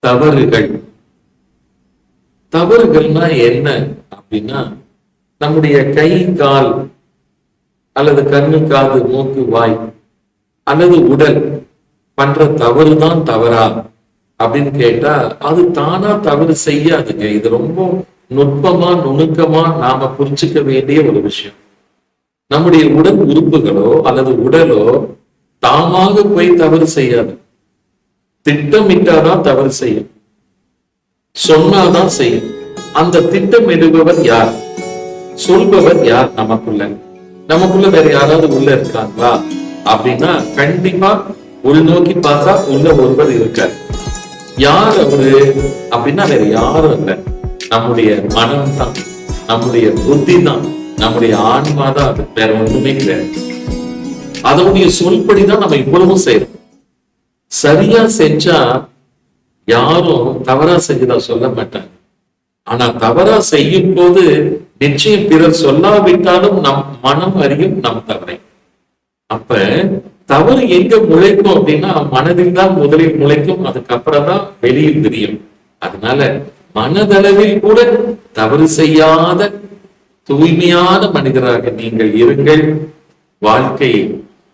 தவறுகள். தவறுகள்னா என்ன அப்படின்னா, நம்முடைய கை கால் அல்லது கண்ணு காது மூக்கு வாய் அல்லது உடல் பண்ற தவறுதான் தவறா அப்படின்னு கேட்டா, அது தானா தவறு செய்யாதுங்க. இது ரொம்ப நுட்பமா நுணுக்கமா நாம புரிஞ்சுக்க வேண்டிய ஒரு விஷயம். நம்முடைய உடல் உறுப்புகளோ அல்லது உடலோ தாமாக போய் தவறு செய்யாது. திட்டமிட்டாதான் தவறு செய்யும், சொன்னாதான் செய்யும். அந்த திட்டமிடுபவர் யார், சொல்பவர் யார்? நமக்குள்ள வேற யாராவது உள்ள இருக்காங்களா அப்படின்னா, கண்டிப்பா உள்நோக்கி பார்த்தா உள்ள ஒருவர் இருக்கார். யார் அவரு அப்படின்னா வேற யாரும் இல்லை, நம்முடைய மனம் தான், நம்முடைய புத்தி தான், நம்முடைய ஆன்மா தான். அது வேற ஒண்ணுமே கிடையாது. அதனுடைய சொல்படிதான் நம்ம இவ்வளவும் செய்யறோம். சரியா செஞ்சா யாரும் தவறா செஞ்சதா சொல்ல மாட்டாங்க. ஆனா தவறா செய்யும் போது நிச்சயம் பிறர் சொல்லாவிட்டாலும் நம் மனம் அறியும் நம் தவறை. அப்ப தவறு எங்க முளைக்கும் அப்படின்னா மனதில் தான் முதலில் முளைக்கும், அதுக்கப்புறம் தான் வெளியில் தெரியும். அதனால மனதளவில் கூட தவறு செய்யாத தூய்மையான மனிதராக நீங்கள் இருங்கள். வாழ்க்கையை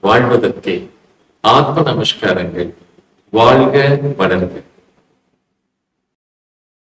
வாழ்வதற்கே ஆத்ம நமஸ்காரங்கள். வாழ்க வளர்க.